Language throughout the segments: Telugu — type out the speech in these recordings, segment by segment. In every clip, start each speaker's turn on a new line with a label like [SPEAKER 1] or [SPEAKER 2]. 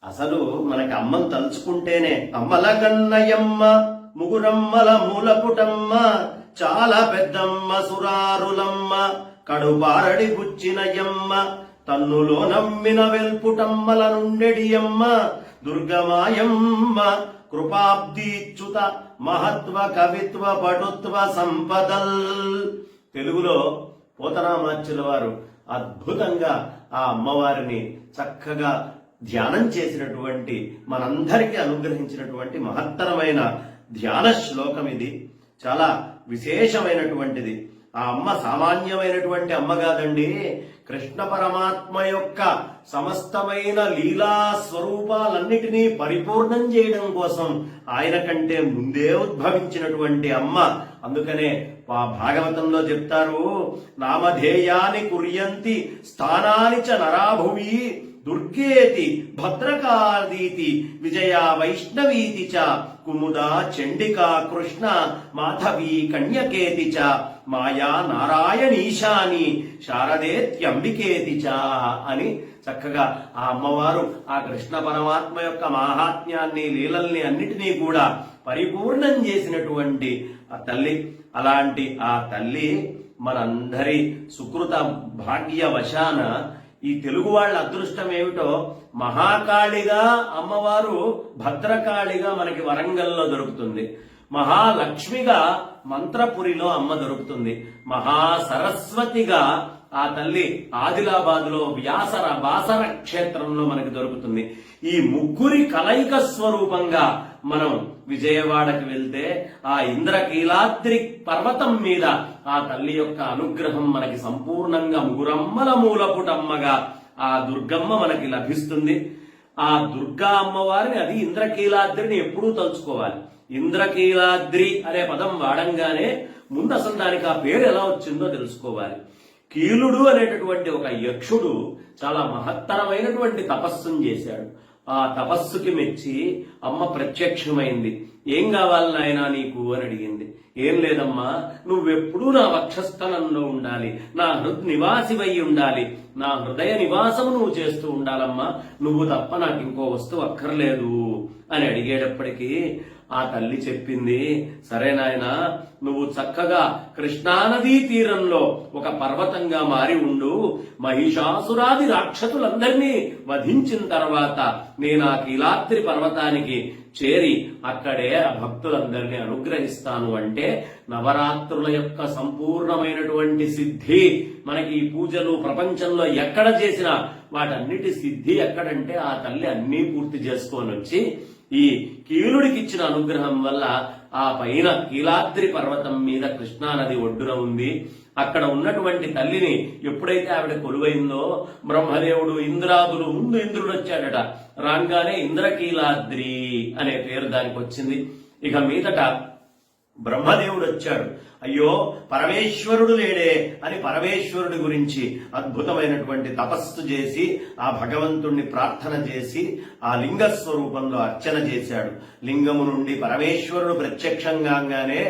[SPEAKER 1] అసలు మనకి అమ్మను తలుచుకుంటేనే అమ్మల కన్నయమ్మ ముగురమ్మల మూలపుటమ్మ చాలా పెద్దమ్మ సురారులమ్మ కడుబారడి బుచ్చినయమ్మ తన్నులో నమ్మిన వెల్పుటమ్మల నుండెడియమ్మ దుర్గమాయమ్మ కృపాబ్దీచ్యుత మహత్వ కవిత్వ పటుత్వ సంపదల్. తెలుగులో పోతనామాచ్యుల వారు అద్భుతంగా ఆ అమ్మవారిని చక్కగా ధ్యానం చేసినటువంటి మనందరికీ అనుగ్రహించినటువంటి మహత్తరమైన ధ్యాన శ్లోకం ఇది. చాలా విశేషమైనటువంటిది. ఆ అమ్మ సామాన్యమైనటువంటి అమ్మ కాదండి. కృష్ణ పరమాత్మ యొక్క సమస్తమైన లీలా స్వరూపాలన్నిటినీ పరిపూర్ణం చేయడం కోసం ఆయన కంటే ముందే ఉద్భవించినటువంటి అమ్మ. అందుకనే భాగవతంలో చెప్తారు, నామధేయాని కుర్యంతి స్థానాని చ నరాభువి దుర్గేతి భద్రకాళీతి విజయా వైష్ణవీతి చ కుముదా చండికా కృష్ణ మాధవీ కన్యకేతి చ మాయా నారాయణీశాని శారదేత్యంబికేతి చ అని చక్కగా ఆ అమ్మవారు ఆ కృష్ణ పరమాత్మ యొక్క మాహాత్మ్యాన్ని లీలల్ని అన్నిటినీ కూడా పరిపూర్ణం చేసినటువంటి ఆ తల్లి. అలాంటి ఆ తల్లి మనందరి సుకృత భాగ్యవశాన ఈ తెలుగు వాళ్ళ అదృష్టం ఏమిటో, మహాకాళిగా అమ్మవారు భద్రకాళిగా మనకి వరంగల్లో దొరుకుతుంది, మహాలక్ష్మిగా మంత్రపురిలో అమ్మ దొరుకుతుంది, మహాసరస్వతిగా ఆ తల్లి ఆదిలాబాద్ లో బాసర క్షేత్రంలో మనకి దొరుకుతుంది. ఈ ముగ్గురి కలయిక స్వరూపంగా మనం విజయవాడకి వెళ్తే ఆ ఇంద్రకీలాద్రి పర్వతం మీద ఆ తల్లి యొక్క అనుగ్రహం మనకి సంపూర్ణంగా ముగురమ్మల మూలపుటమ్మగా ఆ దుర్గమ్మ మనకి లభిస్తుంది. ఆ దుర్గా అమ్మవారిని, అది ఇంద్రకీలాద్రిని ఎప్పుడూ తలుచుకోవాలి. ఇంద్రకీలాద్రి అనే పదం వాడంగానే ముందు అసలు దానికి ఆ పేరు ఎలా వచ్చిందో తెలుసుకోవాలి. కీలుడు అనేటటువంటి ఒక యక్షుడు చాలా మహత్తరమైనటువంటి తపస్సును చేశాడు. ఆ తపస్సుకి మెచ్చి అమ్మ ప్రత్యక్షమైంది. ఏం కావాలి నాయనా నీకు అని అడిగింది. ఏం లేదమ్మా, నువ్వెప్పుడూ నా వక్షస్థలంలో ఉండాలి, నా నివాసివై ఉండాలి, నా హృదయ నివాసము నువ్వు చేస్తూ ఉండాలమ్మా, నువ్వు తప్ప నాకు ఇంకో వస్తువు అక్కర్లేదు అని అడిగేటప్పటికీ ఆ తల్లి చెప్పింది, సరే నాయనా, నువ్వు చక్కగా కృష్ణానదీ తీరంలో ఒక పర్వతంగా మారి ఉండు, మహిషాసురాది రాక్షసులందరినీ వధించిన తర్వాత నేను ఆ కీలాద్రి పర్వతానికి చేరి అక్కడే ఆ భక్తులందరినీ అనుగ్రహిస్తాను అంటే నవరాత్రుల యొక్క సంపూర్ణమైనటువంటి సిద్ధి మనకి ఈ పూజలు ప్రపంచంలో ఎక్కడ చేసినా వాటన్నిటి సిద్ధి ఎక్కడంటే ఆ తల్లి అన్నీ పూర్తి చేసుకొని వచ్చి ఈ కీలుడికి ఇచ్చిన అనుగ్రహం వల్ల ఆ పైన కీలాద్రి పర్వతం మీద కృష్ణానది ఒడ్డున ఉంది. అక్కడ ఉన్నటువంటి తల్లిని ఎప్పుడైతే ఆవిడ కొలువైందో బ్రహ్మదేవుడు ఇంద్రాదులు ముందు ఇంద్రుడు వచ్చాడట. రాగానే ఇంద్రకీలాద్రి అనే పేరు దానికి వచ్చింది. ఇక మీదట బ్రహ్మదేవుడు వచ్చాడు. అయ్యో పరమేశ్వరుడు లేడే అని పరమేశ్వరుడి గురించి అద్భుతమైనటువంటి తపస్సు చేసి ఆ భగవంతుణ్ణి ప్రార్థన చేసి ఆ లింగ స్వరూపంలో అర్చన చేశాడు. లింగము నుండి పరమేశ్వరుడు ప్రత్యక్షంగానే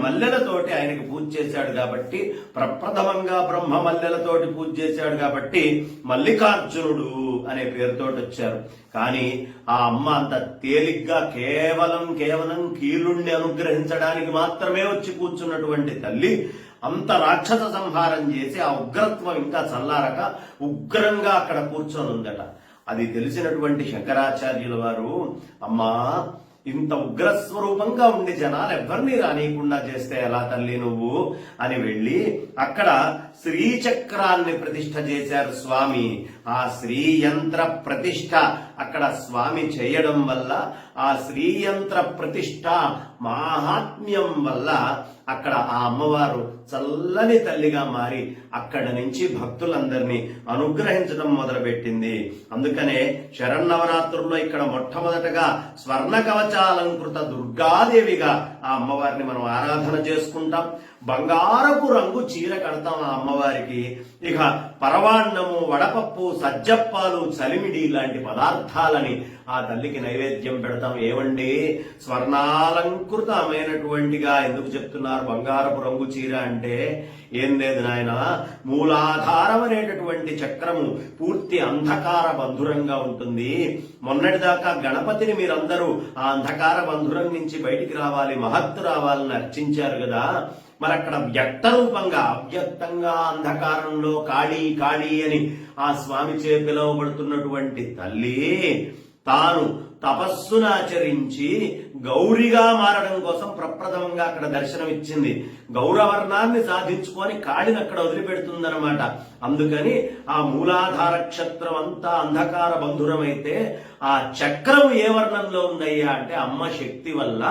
[SPEAKER 1] మల్లెలతోటి ఆయనకి పూజ చేశాడు కాబట్టి, ప్రప్రథమంగా బ్రహ్మ మల్లెలతోటి పూజ చేశాడు కాబట్టి మల్లికార్జునుడు అనే పేరుతోటి వచ్చారు. కానీ ఆ అమ్మ అంత తేలిగ్గా కేవలం కీలుణ్ణి అనుగ్రహించడానికి మాత్రమే వచ్చి కూర్చున్నటువంటి తల్లి అంత రాక్షస సంహారం చేసి ఆ ఉగ్రత్వం ఇంకా చల్లారక ఉగ్రంగా అక్కడ కూర్చొని ఉందట. అది తెలిసినటువంటి శంకరాచార్యుల వారు, అమ్మా ఇంత ఉగ్రస్వరూపంగా ఉండి జనాలు ఎవరిని రానియకుండా చేస్తే ఎలా తల్లి నువ్వు అని వెళ్ళి అక్కడ శ్రీచక్రాన్ని ప్రతిష్ఠ చేశారు స్వామి. ఆ శ్రీయంత్ర ప్రతిష్ఠ అక్కడ స్వామి చేయడం వల్ల ఆ శ్రీయంత్ర ప్రతిష్ఠ మాహాత్మ్యం వల్ల అక్కడ ఆ అమ్మవారు చల్లని తల్లిగా మారి అక్కడ నుంచి భక్తులందరినీ అనుగ్రహించడం మొదలుపెట్టింది. అందుకనే శరన్నవరాత్రుల్లో ఇక్కడ మొట్టమొదటగా స్వర్ణ కవచాలంకృత దుర్గాదేవిగా ఆ అమ్మవారిని మనం ఆరాధన చేసుకుంటాం. బంగారపు రంగు చీర కడతాం ఆ అమ్మవారికి. ఇక పరవాన్నము, వడపప్పు, సజ్జప్పాలు, చలిమిడి లాంటి పదార్థాలని ఆ తల్లికి నైవేద్యం పెడతాం. ఏమండి, స్వర్ణాలంకృతమైనటువంటిగా ఎందుకు చెప్తున్నారు బంగారపు రంగు చీర అంటే? ఏం లేదు నాయన, మూలాధారం అనేటటువంటి చక్రము పూర్తి అంధకార బంధురంగా ఉంటుంది. మొన్నటిదాకా గణపతిని మీరందరూ ఆ అంధకార బంధురం నుంచి బయటికి రావాలి, మహత్తు రావాలని అర్చించారు కదా. మరి అక్కడ వ్యక్త రూపంగా, అవ్యక్తంగా అంధకారంలో కాళీ కాళీ అని ఆ స్వామిచే పిలువబడుతున్నటువంటి తల్లి తాను తపస్సునాచరించి గౌరిగా మారడం కోసం ప్రప్రథమంగా అక్కడ దర్శనమిచ్చింది. గౌరవర్ణాన్ని సాధించుకొని కాళిని అక్కడ వదిలిపెడుతుందన్నమాట. అందుకని ఆ మూలాధార క్షత్రం అంతా అంధకార బంధురమైతే ఆ చక్రం ఏ వర్ణంలో ఉందయ్యా అంటే అమ్మ శక్తి వల్ల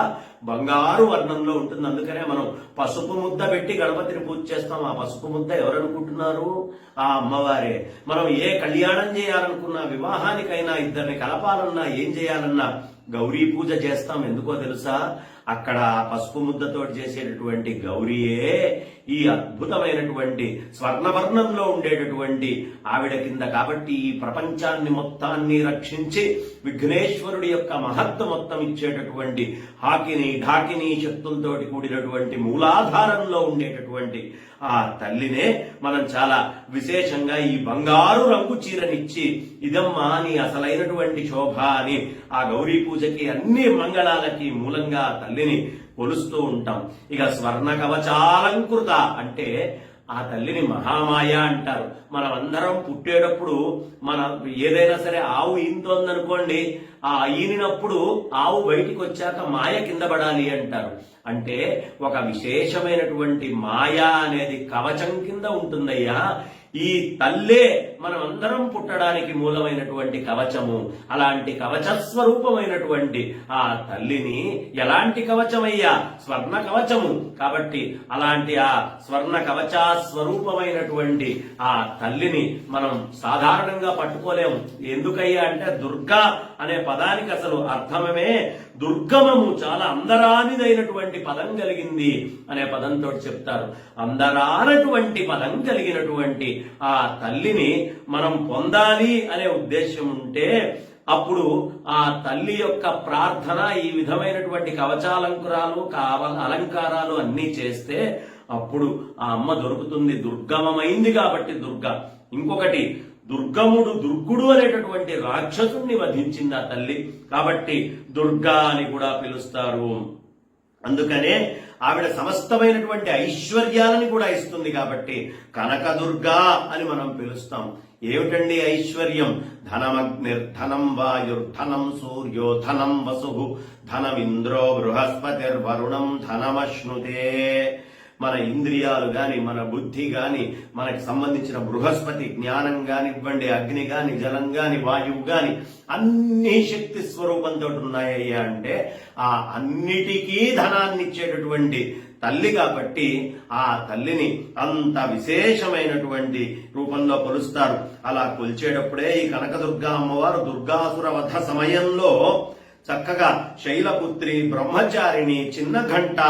[SPEAKER 1] బంగారు వర్ణంలో ఉంటుంది. అందుకనే మనం పసుపు ముద్ద పెట్టి గణపతిని పూజ చేస్తాం. ఆ పసుపు ముద్ద ఎవరనుకుంటున్నారు? ఆ అమ్మవారే. మనం ఏ కళ్యాణం చేయాలనుకున్నా, వివాహానికైనా, ఇద్దరిని కలపాలన్నా, ఏం చేయాలన్నా గౌరీ పూజ చేస్తాం. ఎందుకో తెలుసా? అక్కడ పసుపు ముద్దతో చేసేటటువంటి గౌరీయే ఈ అద్భుతమైనటువంటి స్వర్ణవర్ణంలో ఉండేటటువంటి ఆవిడ కింద. కాబట్టి ఈ ప్రపంచాన్ని మొత్తాన్ని రక్షించి విఘ్నేశ్వరుడి యొక్క మహత్వ మొత్తం ఇచ్చేటటువంటి ఢాకిని శక్తులతో కూడినటువంటి మూలాధారంలో ఉండేటటువంటి ఆ తల్లినే మనం చాలా విశేషంగా ఈ బంగారు రంగు చీరనిచ్చి ఇదమ్మా నీ అసలైనటువంటి శోభ అని ఆ గౌరీ పూజకి అన్ని మంగళాలకి మూలంగా తల్లిని కొలుస్తూ ఉంటాం. ఇక స్వర్ణ కవచాలంకృత అంటే ఆ తల్లిని మహామాయ అంటారు. మనం అందరం పుట్టేటప్పుడు మన ఏదైనా సరే ఆవు ఈనుతోందనుకోండి, ఆ ఈనినప్పుడు ఆవు బయటికి వచ్చాక మాయ కింద పడాలి అంటారు. అంటే ఒక విశేషమైనటువంటి మాయ అనేది కవచం కింద ఉంటుందయ్యా. ఈ తల్లే మనం అందరం పుట్టడానికి మూలమైనటువంటి కవచము. అలాంటి కవచ స్వరూపమైనటువంటి ఆ తల్లిని ఎలాంటి కవచమయ్యా? స్వర్ణ కవచము. కాబట్టి అలాంటి ఆ స్వర్ణ కవచ స్వరూపమైనటువంటి ఆ తల్లిని మనం సాధారణంగా పట్టుకోలేము. ఎందుకయ్యా అంటే దుర్గా అనే పదానికి అసలు అర్థమే దుర్గమము, చాలా అందరానిదైనటువంటి పదం కలిగింది అనే పదంతో చెప్తారు. అందరానటువంటి పదం కలిగినటువంటి ఆ తల్లిని మనం పొందాలి అనే ఉద్దేశం ఉంటే అప్పుడు ఆ తల్లి యొక్క ప్రార్థన ఈ విధమైనటువంటి కవచాలంకురాలు అలంకారాలు అన్నీ చేస్తే అప్పుడు ఆ అమ్మ దొరుకుతుంది. దుర్గమమైంది కాబట్టి దుర్గా. ఇంకొకటి దుర్గుడు అనేటటువంటి రాక్షసుని వధించింది ఆ తల్లి. కాబట్టి దుర్గా అని కూడా పిలుస్తారు. అందుకనే ఆవిడ సమస్తమైనటువంటి ఐశ్వర్యాలని కూడా ఇస్తుంది కాబట్టి కనకదుర్గా అని మనం పిలుస్తాం. ఏమిటండి ఐశ్వర్యం? ధనమగ్నిర్ధనం వాయుర్ధనం సూర్యో ధనం వసు ధనమింద్రో బృహస్పతిర్వరుణం ధనమశ్నుతే. మన ఇంద్రియాలు గాని, మన బుద్ధి గాని, మనకి సంబంధించిన బృహస్పతి జ్ఞానం కానివ్వండి, అగ్ని గాని, జలం గాని, వాయువు గాని అన్ని శక్తి స్వరూపంతో ఉన్నాయ్యా అంటే ఆ అన్నిటికీ ధనాన్ని ఇచ్చేటటువంటి తల్లి కాబట్టి ఆ తల్లిని అంత విశేషమైనటువంటి రూపంలో కొలుస్తారు. అలా కొలిచేటప్పుడే ఈ కనకదుర్గా అమ్మవారు దుర్గాసుర వధ సమయంలో చక్కగా శైలపుత్రి, బ్రహ్మచారిణి, చిన్న ఘంట,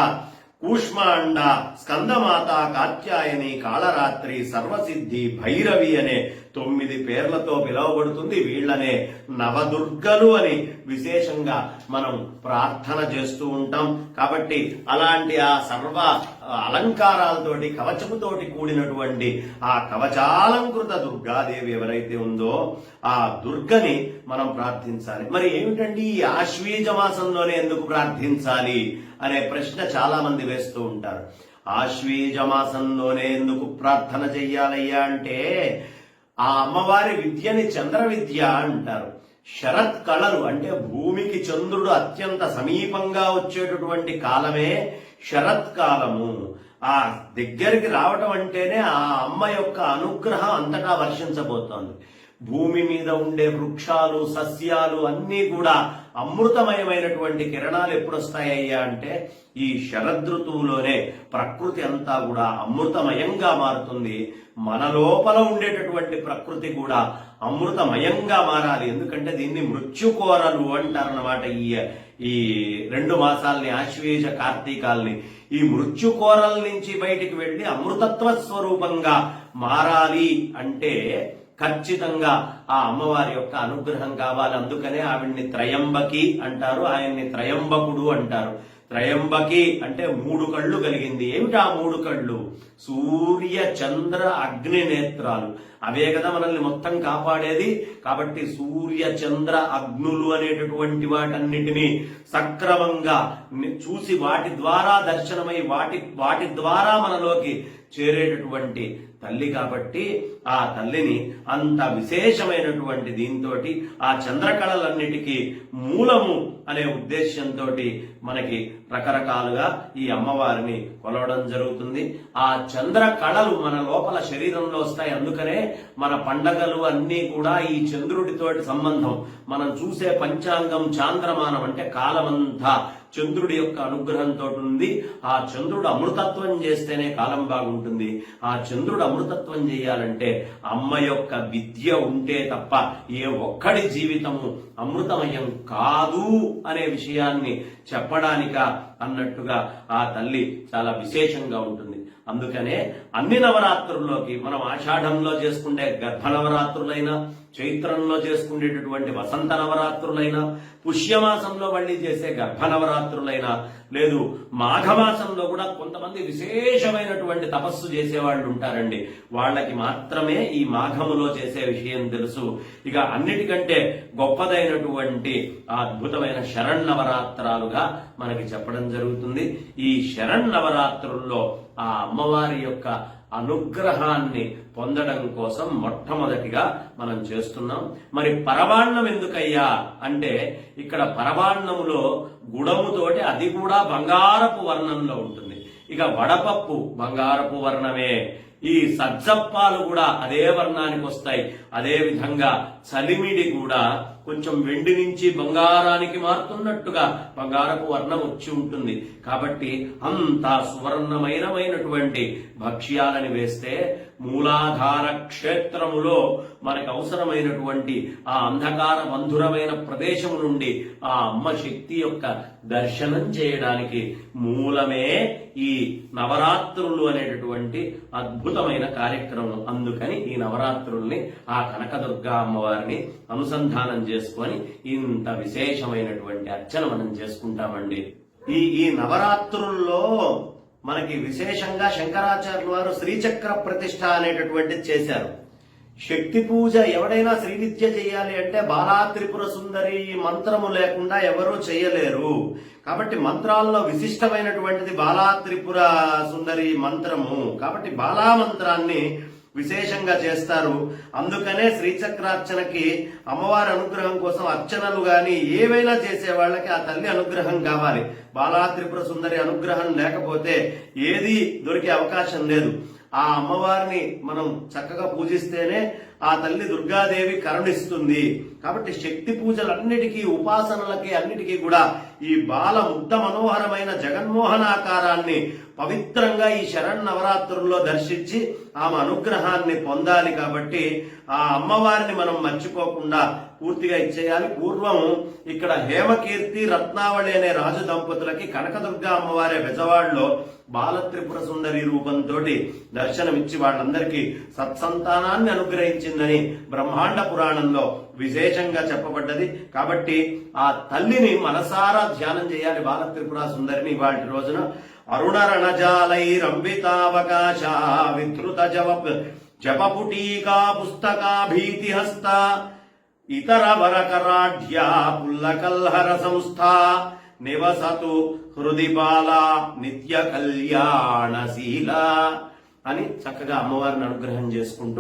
[SPEAKER 1] కూష్మాండ, స్కందమాత, కాత్యాయని, కాళరాత్రి, సర్వసిద్ధి, భైరవి అనే 9 పేర్లతో పిలువబడుతుంది. వీళ్లనే నవదుర్గలు అని విశేషంగా మనం ప్రార్థన చేస్తూ ఉంటాం. కాబట్టి అలాంటి ఆ సర్వ అలంకారాలతోటి కవచముతోటి కూడినటువంటి ఆ కవచాలంకృత దుర్గాదేవి ఎవరైతే ఉందో ఆ దుర్గని మనం ప్రార్థించాలి. మరి ఏమిటండి ఈ ఆశ్వీజ మాసంలోనే ఎందుకు ప్రార్థించాలి అనే ప్రశ్న చాలా మంది వేస్తూ ఉంటారు. ఆశ్వీజ మాసంలోనే ఎందుకు ప్రార్థన చెయ్యాలయ్యా అంటే ఆ అమ్మవారి విద్యని చంద్ర విద్య అంటారు. శరత్ కళలు అంటే భూమికి చంద్రుడు అత్యంత సమీపంగా వచ్చేటటువంటి కాలమే శరత్కాలము. ఆ దగ్గరికి రావటం అంటేనే ఆ అమ్మ యొక్క అనుగ్రహం అంతటా వర్షించబోతోంది. భూమి మీద ఉండే వృక్షాలు సస్యాలు అన్నీ కూడా అమృతమయమైనటువంటి కిరణాలు ఎప్పుడు వస్తాయ్యా అంటే ఈ శరదృతువులోనే ప్రకృతి అంతా కూడా అమృతమయంగా మారుతుంది. మన లోపల ఉండేటటువంటి ప్రకృతి కూడా అమృతమయంగా మారాలి. ఎందుకంటే దీన్ని మృత్యుకోరలు అంటారన్నమాట. ఈ 2 మాసాలని, ఆశ్వేజ కార్తీకాల్ని ఈ మృత్యుకోరల నుంచి బయటికి వెళ్లి అమృతత్వ స్వరూపంగా మారాలి అంటే ఖచ్చితంగా ఆ అమ్మవారి యొక్క అనుగ్రహం కావాలి. అందుకనే ఆవిడ్ని త్రయంబకి అంటారు, ఆయన్ని త్రయంబకుడు అంటారు. త్రయంబకి అంటే 3 కళ్ళు కలిగింది. ఏమిటి ఆ 3 కళ్ళు? సూర్య చంద్ర అగ్ని నేత్రాలు. అవే కదా మనల్ని మొత్తం కాపాడేది. కాబట్టి సూర్య చంద్ర అగ్నులు అనేటటువంటి వాటన్నిటినీ సక్రమంగా చూసి వాటి ద్వారా దర్శనమై వాటి ద్వారా మనలోకి చేరేటటువంటి తల్లి. కాబట్టి ఆ తల్లిని అంత విశేషమైనటువంటి దీంతో ఆ చంద్రకళలన్నిటికీ మూలము అనే ఉద్దేశ్యంతో మనకి రకరకాలుగా ఈ అమ్మవారిని కొలవడం జరుగుతుంది. ఆ చంద్ర కళలు మన లోపల శరీరంలో వస్తాయి. అందుకనే మన పండగలు అన్నీ కూడా ఈ చంద్రుడితోటి సంబంధం. మనం చూసే పంచాంగం చాంద్రమానం అంటే కాలమంతా చంద్రుడి యొక్క అనుగ్రహంతో ఉంది. ఆ చంద్రుడు అమృతత్వం చేస్తేనే కాలం బాగుంటుంది. ఆ చంద్రుడు అమృతత్వం చేయాలంటే అమ్మ యొక్క విద్య ఉంటే తప్ప ఏ ఒక్కడి జీవితము అమృతమయం కాదు అనే విషయాన్ని చెప్పడానిక అన్నట్టుగా ఆ తల్లి చాలా విశేషంగా ఉంటుంది. అందుకనే అన్ని నవరాత్రుల్లోకి మనం ఆషాఢంలో చేసుకునే గర్భ నవరాత్రులైనా, చైత్రంలో చేసుకునేటటువంటి వసంత నవరాత్రులైనా, పుష్యమాసంలో మళ్ళీ చేసే గర్భ నవరాత్రులైనా, లేదు మాఘమాసంలో కూడా కొంతమంది విశేషమైనటువంటి తపస్సు చేసేవాళ్ళు ఉంటారండి. వాళ్ళకి మాత్రమే ఈ మాఘములో చేసే విషయం తెలుసు. ఇక అన్నిటికంటే గొప్పదైనటువంటి అద్భుతమైన శరన్నవరాత్రాలుగా మనకి చెప్పడం జరుగుతుంది. ఈ శరన్నవరాత్రుల్లో ఆ అమ్మవారి యొక్క అనుగ్రహాన్ని పొందడం కోసం మొట్టమొదటిగా మనం చేస్తున్నాం. మరి పరమాన్నం ఎందుకయ్యా అంటే ఇక్కడ పరమాన్నములో గుడముతోటి అది కూడా బంగారపు వర్ణంలో ఉంటుంది. ఇక వడపప్పు బంగారపు వర్ణమే, ఈ సజ్జప్పాలు కూడా అదే వర్ణానికి వస్తాయి. అదే విధంగా చలిమిడి కూడా కొంచెం వెండి నుంచి బంగారానికి మారుతున్నట్టుగా బంగారపు వర్ణం వచ్చి ఉంటుంది. కాబట్టి అంతా సువర్ణమైనటువంటి భక్ష్యాలని వేస్తే మూలాధార క్షేత్రములో మనకు అవసరమైనటువంటి ఆ అంధకార బంధురమైన ప్రదేశం నుండి ఆ అమ్మ శక్తి యొక్క దర్శనం చేయడానికి మూలమే ఈ నవరాత్రులు అనేటటువంటి అద్భుతమైన కార్యక్రమం. అందుకని ఈ నవరాత్రుల్ని ఆ కనకదుర్గా అమ్మవారిని అనుసంధానం చేసుకొని ఇంత విశేషమైనటువంటి అర్చన మనం చేసుకుంటామండి. ఈ నవరాత్రుల్లో మనకి విశేషంగా శంకరాచార్యుల వారు శ్రీచక్ర ప్రతిష్ఠ అనేటటువంటిది చేశారు. శక్తి పూజ ఎవడైనా శ్రీనిత్య చేయాలి అంటే బాలా త్రిపుర సుందరి మంత్రము లేకుండా ఎవరూ చేయలేరు. కాబట్టి మంత్రాల్లో విశిష్టమైనటువంటిది బాలా త్రిపుర సుందరి మంత్రము. కాబట్టి బాలా మంత్రాన్ని విశేషంగా చేస్తారు. అందుకనే శ్రీచక్రార్చనకి అమ్మవారి అనుగ్రహం కోసం అర్చనలు గాని ఏవైనా చేసే వాళ్ళకి ఆ తల్లి అనుగ్రహం కావాలి. బాలా త్రిపుర సుందరి అనుగ్రహం లేకపోతే ఏది దొరికే అవకాశం లేదు. ఆ అమ్మవారిని మనం చక్కగా పూజిస్తేనే ఆ తల్లి దుర్గాదేవి కరుణిస్తుంది. కాబట్టి శక్తి పూజలన్నిటికీ, ఉపాసనలకి అన్నిటికీ కూడా ఈ బాల ముగ్ధ మనోహరమైన జగన్మోహనాకారాన్ని పవిత్రంగా ఈ శరన్నవరాత్రుల్లో దర్శించి ఆమె అనుగ్రహాన్ని పొందాలి. కాబట్టి ఆ అమ్మవారిని మనం మర్చిపోకుండా పూర్తిగా ఇచ్చేయాలి. పూర్వం ఇక్కడ హేమకీర్తి రత్నావళి అనే రాజు దంపతులకి కనకదుర్గా అమ్మవారి బెజవాడలో బాలత్రిపుర సుందరి రూపంతో దర్శనమిచ్చి వాళ్ళందరికీ సత్సంతానాన్ని అనుగ్రహించిందని బ్రహ్మాండ పురాణంలో విశేషంగా చెప్పబడ్డది. కాబట్టి ఆ తల్లిని మనసారా ధ్యానం చేయాలి, బాలత్రిపుర సుందరిని. వాటి రోజున అరుణరణజాలైరంబితావకాశ విధృత జపపుటీకా పుస్తకా భీతిహస్త ఇతర వరకరాఢ్యా పుల్లకల్హర సంస్థ నివసతు హృదిపాల నిత్య కళ్యాణశీల అని చక్కగా అమ్మవారిని అనుగ్రహం చేసుకుంటూ